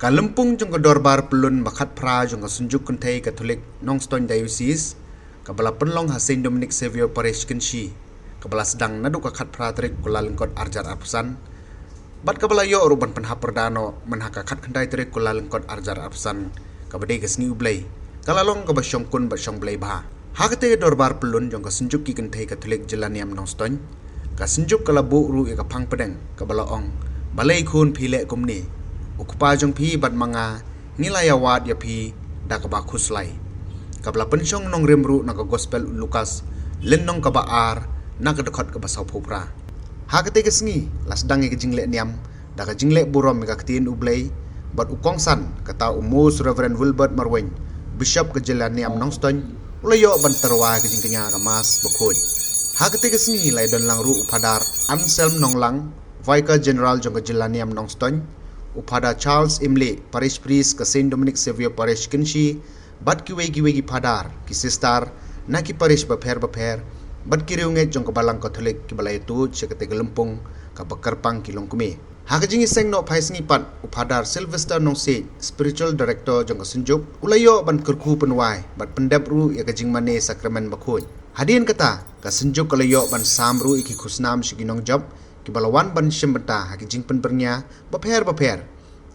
Kalempung jong kedorbar pelun bakat pra jong kesunjuk kentai Katolik Nongstoin Diocese kabala penlong Saint Dominic Xavier Parish Kenshi kabala sedang nadu kakat pra terik kula lengkot arjar arpusan bat kabala yo ruban penha perdano menhakakat kentai terik kula lengkot arjar arpusan kabade kesni ublai kalalong kabasyong kun basyong blai bah hakate dorbar pelun jong kesunjuk ki kentai Katolik Jelaniam Nongstoin kasunjuk kalabu ru e kapang pedeng kabala ong balai kun phile kumni ukupa jong pi bat manga nilai awat ya pi da kaba khuslai kabla pensyong nong remru na gospel Lukas lennong kaba ar na kedekot kaba saupopra ha kete kesngi las dangi ke jingle niam da ka jingle burom ka ktin ublai bat ukongsan kata umus Reverend Wilbert Marwen bishop ke jelan niam Nongstoin ulayo ban terwa ke jingkenya ka mas bekhoj ha kete kesngi lai don lang ru upadar Anselm Nonglang Vicar General jong ke jelan niam Nongstoin upada Charles Imle Parish Priest ke Saint Dominic Xavier Parish Kenshi bat ki padar ki sister na ki parish bapher bat ki reunget jong kebalang Katolik ki balai tu sekete gelempung ka bakarpang ki longkume ha ka jingi seng no phais ngi pat upadar Sylvester Nongse spiritual director jong kesunjuk ulayo ban kerku penwai bat pendap ru ya ka jing mane sakramen bakhoj hadin kata ka sunjuk kalayo ban samru iki khusnam siginong job kibalawan ban syembenta haki jing penbernya bapher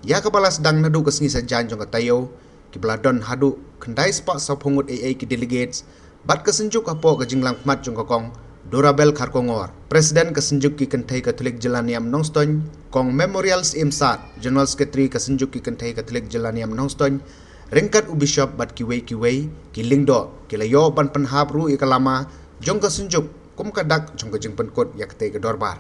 ya kepala sedang nadu kesni sajan jong katayo kibaladon hadu kendai sepak sapungut AA ki delegates bat kesenjuk apo ke jinglang mat jong kokong Dorabel Kharkongor presiden kesenjuk ki kentai Katolik Jelaniam Nongstoin kong memorials imsat general secretary kesenjuk ki kentai Katolik Jelaniam Nongstoin ringkat u bishop bat kiwei ki lingdo kilayo ban penhab ru ikalama jong kesenjuk kum kadak jong ke jing penkot ya ketai ke dorbar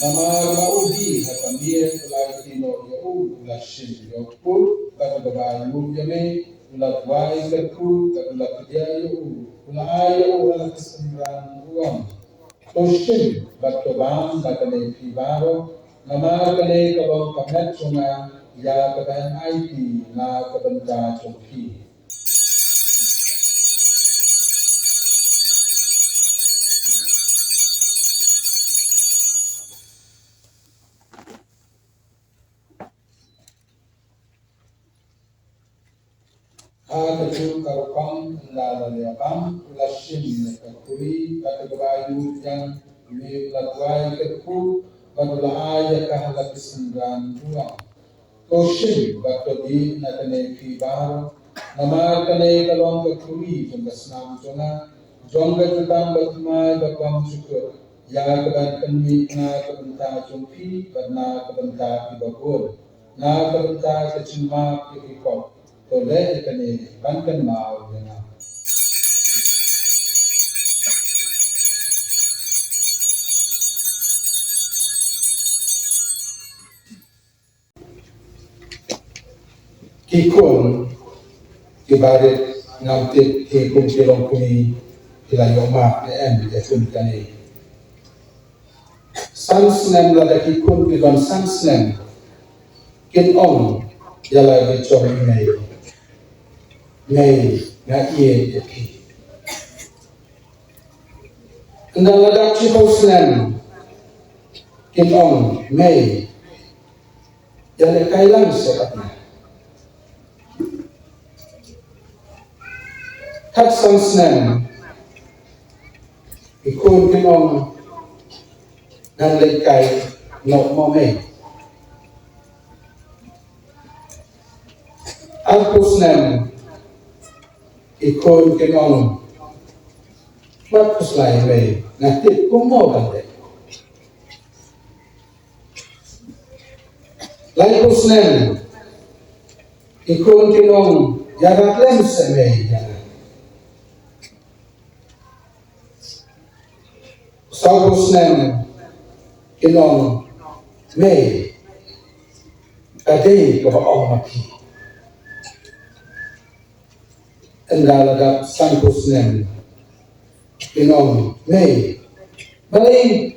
Nama maudi hakamia ulai tino yau ula shin yokul kata babai mujame ula wai kerku kata ula kerja yau ula ayo ula kesembilan uang toshin bato bang kata ne pibaro nama kale kabau kamet sunga ya kaban IT na kabanta chongki Katu karupang la liapam la shin kakuri katu bayu yang mi la tuai keku katu la aya kahla kesembilan uang toshin katu di nakane fi bar nama kane kalong kakuri jongga senam jona jongga tutang batmai bakwam syukur ya keban kami na kebenta jompi karena kebenta kibakul na kebenta kecima kikikop oleh kene bankan mau dengan kikol kibarit ngamtit ki kum kilong kuni hilayo mak em ya kun kani sansnem la da ki kun kilon sansnem kin ong yala gi chong nei na ie ki ndala da chi hosnem kin ong mei yala kailang sekatna kat sansnem ikun kin ong nan le kai no mo mei Alpusnem ikon kenong matpuslay may natit kumogan de. Laipusnem ikon kenong yaratlem sa may yaran. Saupusnem kenong may kadei kabaong maki. Endalaga sampusnem inong may balay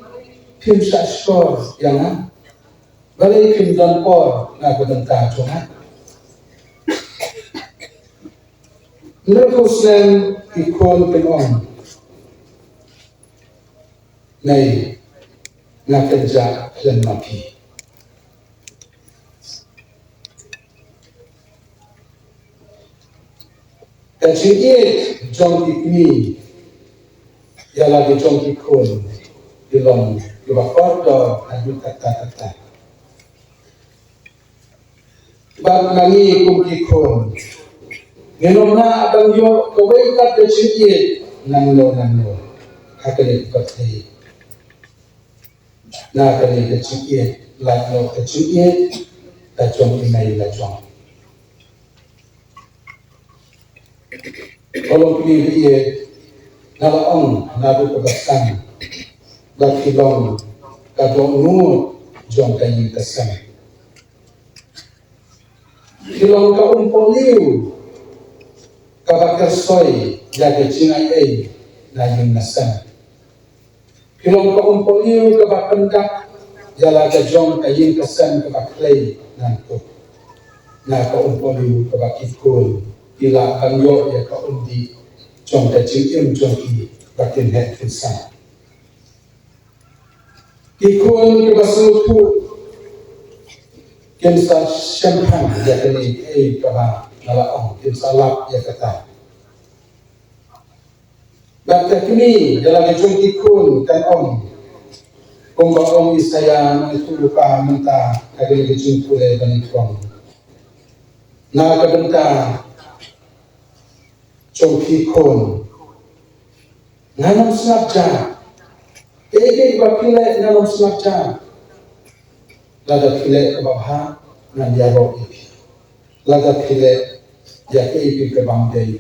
kim sa skor yang balay kim don por na kadanta chunga nurkusnem ikon pinong may nakedja dan maki Kacingit jong ikni yala di jong ikun dilong dibakordo adu kata-kata bang nangi kum ikun ngenona abang yo kawai kat kacingit nanglo kakali katai na kali kacingit lakno kacingit kacong inai lacong Kalau pilih nalaong nabi pagkasan lakilong kadong nungut jong kanyang kasan kilong kaumpoliw kabakersoy yaga cingay ay na yung nasan kilong kaumpoliw kabakandak yalaga jong kanyang kasan kabaklay nanto na kaumpoliw kabakikul ila kanyo ya ka undi chong ta chim chong ki bakin het kinsa ikon ke basutu kinsa champagne ya kani ka ba nala ong kinsa lap ya kata bakta kini dalam chong ikon kan ong kung ba ong isaya ng itulupa menta kagil gicing pule banitong na kabenta Chong Kikon nanam snapja ege bakile nanam snapja lada kile kababha nan yaro ipi lada kile ya ipi kabamdei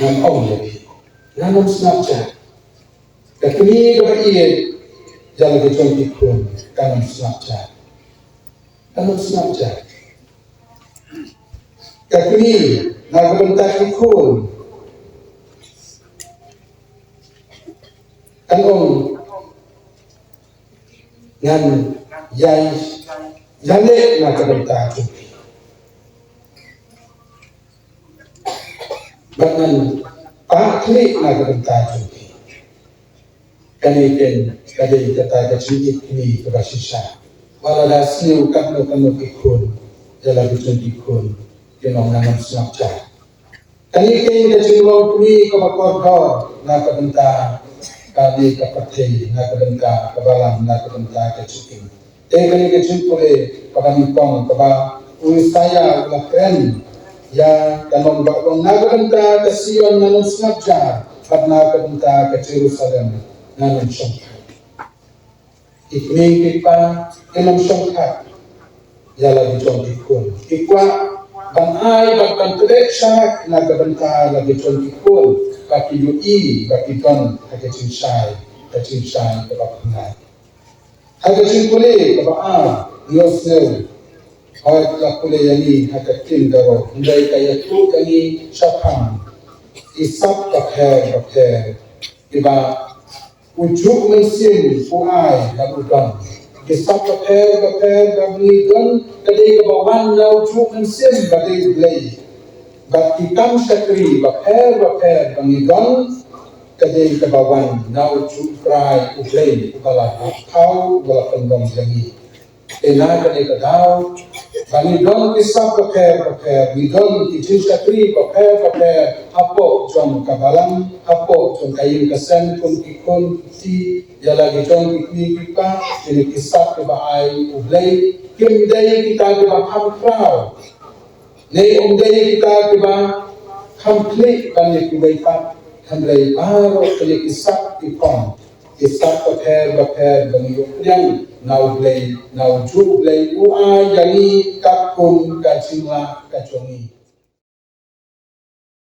nan om ipi nanam snapja kakini kabaiye jala ke Chong Kikon kanam snapja kakini nagbentak ikun kanong ngan yay yale nagbentak banan pakli nagbentak kaniken kadai kata kacingit ini kerasisa wala dasniu kakno ikun jala bitun ikun kinong nanam snapcha kanikin kacinglo kuni kabakordo na kabenta kali kapatay na kabenta kabalang na kabenta kaciking kani kacingpule pakamipong kaba uwisaya lakren ya kanong bakong na kabenta kasiyon nanam snapcha at na kabenta kacirusalem nanam syongkat ikni kipa nanam syongkat yala bijong ikun ikwa Banai bakkan telek syak na kabenta lagi tuan kikul baki yui baki tuan kacing syai kebakangai kacing kule kebaa yosneu Hoi la kule yani hakakin daro. Ndai kaya tu yani syakam. Isap kapher. Iba ujuk mensin uai kabukan. Isap kapher kabnikan. Kali kabawan na ujuk mensin kali blay. Batikan syakri kapher kabnikan. Kali kabawan na ujuk prai ublay. Ukala kau wala pendam jangi. Ena kali kadau. Kami don kisah kapher, we don kitchen syakri kapher, hapo jom kabalam, hapo jom kain kasen kun kikun ti, jala jom kikni kita, ini kisah kebaai ublay, kim day kita keba ham krau, nei day kita keba complete banyak kebaikan, hamlay baru kali kisah kikon. Kisah kapher bani yang nau blay nau ju blay uai jadi kapun kacingla kacongi